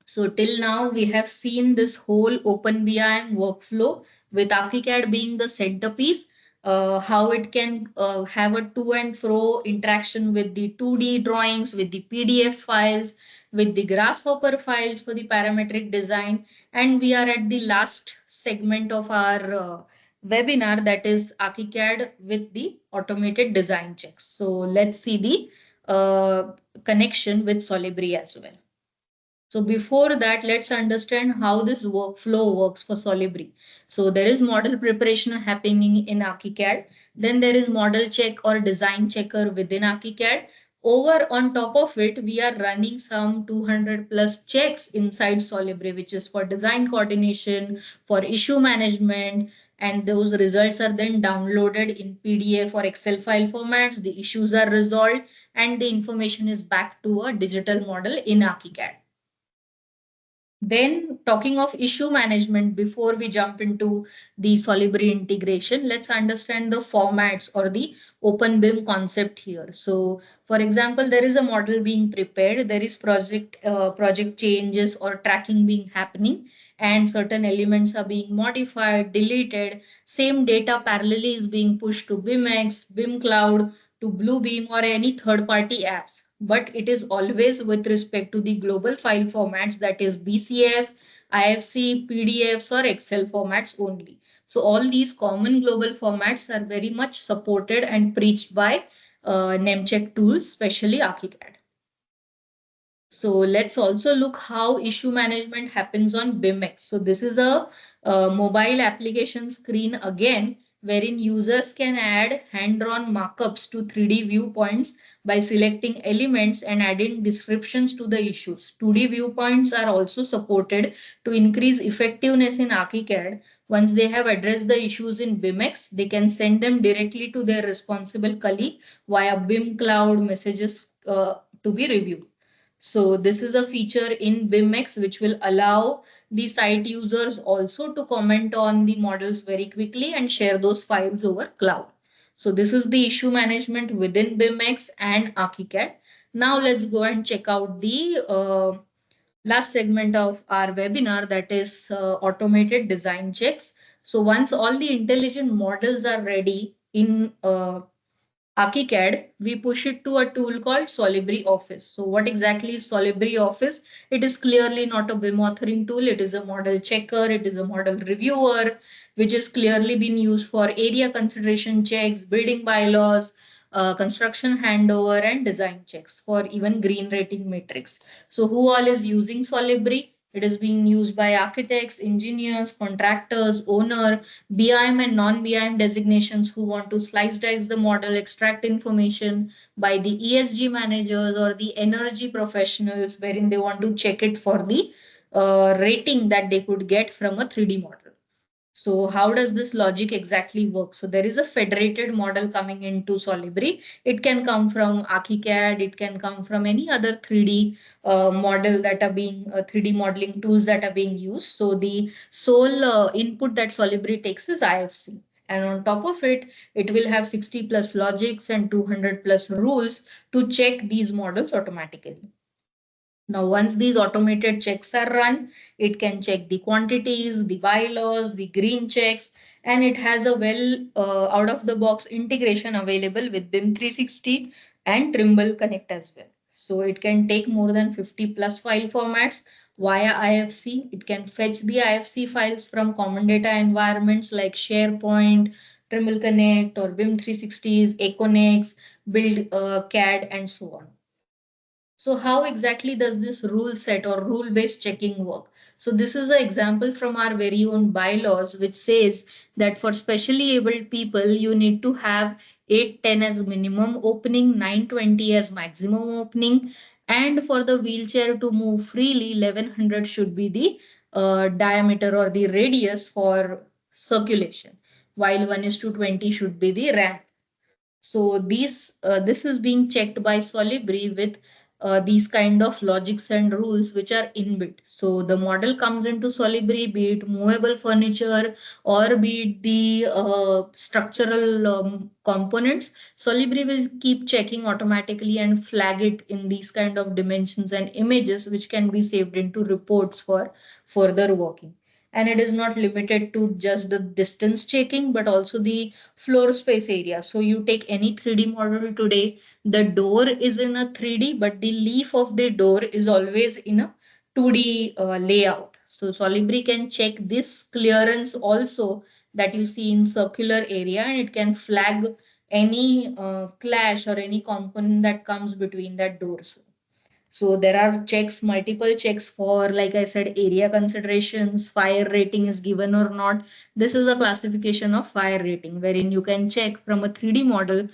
So till now, we have seen this whole OpenBIM workflow with Archicad being the centerpiece, how it can have a to and fro interaction with the 2D drawings, with the PDF files, with the Grasshopper files for the parametric design. And we are at the last segment of our webinar, that is Archicad with the automated design checks. So let's see the connection with Solibri as well. So before that, let's understand how this workflow works for Solibri. So there is model preparation happening in Archicad. Then there is model check or design checker within Archicad. Over on top of it, we are running some 200 plus checks inside Solibri, which is for design coordination, for issue management, and those results are then downloaded in PDF or Excel file formats. The issues are resolved and the information is back to a digital model in Archicad. Then talking of issue management, before we jump into the Solibri integration, let's understand the formats or the OpenBIM concept here. So for example, there is a model being prepared, there is project changes or tracking being happening, and certain elements are being modified, deleted. Same data parallelly is being pushed to BIMX, BIM Cloud, to Bluebeam or any third-party apps, but it is always with respect to the global file formats, that is BCF, IFC, PDFs or Excel formats only. So all these common global formats are very much supported and preached by Nemcheck tools, especially Archicad. So let's also look how issue management happens on BIMX. So this is a mobile application screen again, wherein users can add hand-drawn markups to 3D viewpoints by selecting elements and adding descriptions to the issues. 2D viewpoints are also supported to increase effectiveness in Archicad. Once they have addressed the issues in BIMX, they can send them directly to their responsible colleague via BIM cloud messages to be reviewed. So this is a feature in BIMX which will allow the site users also to comment on the models very quickly and share those files over cloud. So this is the issue management within BIMX and Archicad. Now let's go and check out the last segment of our webinar, that is automated design checks. So once all the intelligent models are ready in Archicad, we push it to a tool called Solibri Office. So what exactly is Solibri Office? It is clearly not a BIM authoring tool. It is a model checker. It is a model reviewer, which is clearly been used for area consideration checks, building bylaws, construction handover, and design checks for even green rating matrix. So who all is using Solibri? It is being used by architects, engineers, contractors, owner, BIM and non-BIM designations who want to slice dice the model, extract information, by the ESG managers or the energy professionals, wherein they want to check it for the rating that they could get from a 3D model. So how does this logic exactly work? So there is a federated model coming into Solibri. It can come from Archicad, it can come from any other 3D model that are being 3D modeling tools that are being used. So the sole input that Solibri takes is IFC. And on top of it, it will have 60 plus logics and 200 plus rules to check these models automatically. Now, once these automated checks are run, it can check the quantities, the bylaws, the green checks, and it has a well out of the box integration available with BIM 360 and Trimble Connect as well. So it can take more than 50 plus file formats via IFC. It can fetch the IFC files from common data environments like SharePoint, Trimble Connect, or BIM 360s, Econex, Build CAD, and so on. So how exactly does this rule set or rule-based checking work? So this is an example from our very own bylaws, which says that for specially abled people, you need to have 810 as minimum opening, 920 as maximum opening, and for the wheelchair to move freely, 1100 should be the diameter or the radius for circulation, while 1:20 should be the ramp. So this is being checked by Solibri with these kind of logics and rules which are inbuilt. So the model comes into Solibri, be it movable furniture or be it the structural components. Solibri will keep checking automatically and flag it in these kind of dimensions and images, which can be saved into reports for further working. And it is not limited to just the distance checking, but also the floor space area. So you take any 3D model today, the door is in a 3D, but the leaf of the door is always in a 2D layout. So Solibri can check this clearance also that you see in circular area, and it can flag any clash or any component that comes between that doors. So there are checks, multiple checks for, like I said, area considerations, fire rating is given or not. This is a classification of fire rating, wherein you can check from a 3D model,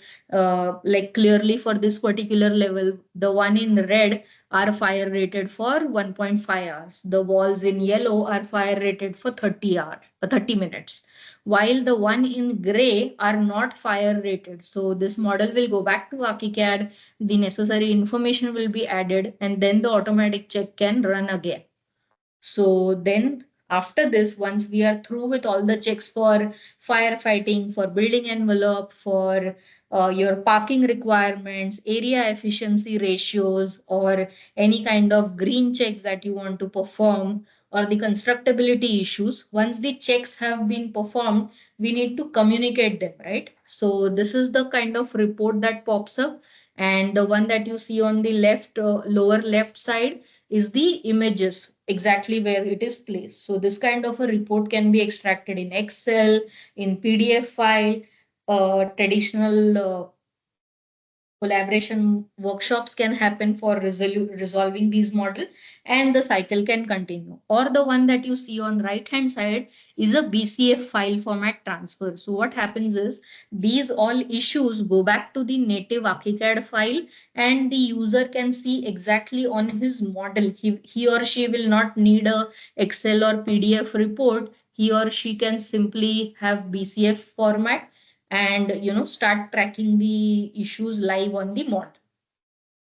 like clearly for this particular level, the one in red are fire rated for 1.5 hours. The walls in yellow are fire rated for 30 hours, 30 minutes, while the one in gray are not fire rated. So this model will go back to Archicad, the necessary information will be added, and then the automatic check can run again. So then after this, once we are through with all the checks for firefighting, for building envelope, for your parking requirements, area efficiency ratios, or any kind of green checks that you want to perform, or the constructability issues, once the checks have been performed, we need to communicate them, right? So this is the kind of report that pops up. And the one that you see on the left, lower left side, is the images exactly where it is placed. So this kind of a report can be extracted in Excel, in PDF file, traditional collaboration workshops can happen for resolving these model, and the cycle can continue. Or the one that you see on right hand side is a BCF file format transfer. So what happens is these all issues go back to the native Archicad file, and the user can see exactly on his model. He or she will not need a Excel or PDF report. He or she can simply have BCF format and start tracking the issues live on the mod.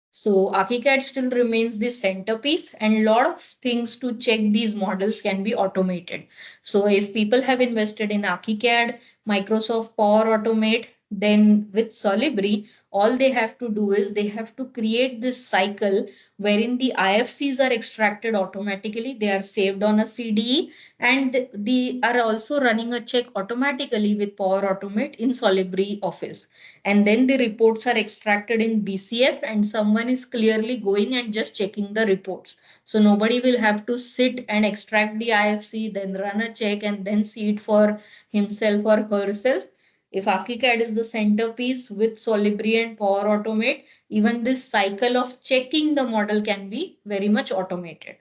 So Archicad still remains the centerpiece, and a lot of things to check these models can be automated. So if people have invested in Archicad, Microsoft Power Automate, then with Solibri, all they have to do is they have to create this cycle wherein the IFCs are extracted automatically. They are saved on a CDE, and they are also running a check automatically with Power Automate in Solibri Office, and then the reports are extracted in BCF, and someone is clearly going and just checking the reports. So nobody will have to sit and extract the IFC, then run a check and then see it for himself or herself. If Archicad is the centerpiece with Solibri and Power Automate, even this cycle of checking the model can be very much automated.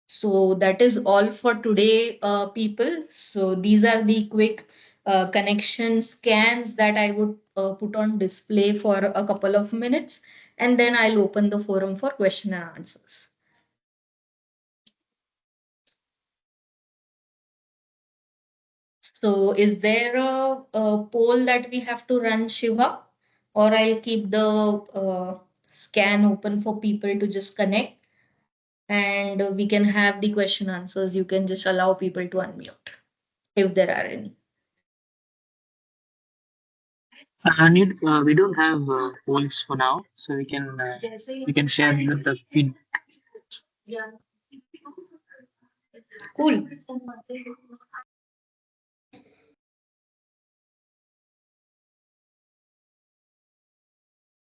So that is all for today, people. So these are the quick connection scans that I would put on display for a couple of minutes, and then I'll open the forum for question and answers. So is there a poll that we have to run, Shiva? Or I'll keep the scan open for people to just connect, and we can have the question answers. You can just allow people to unmute if there are any. We don't have polls for now, so we can share with the feed. Cool.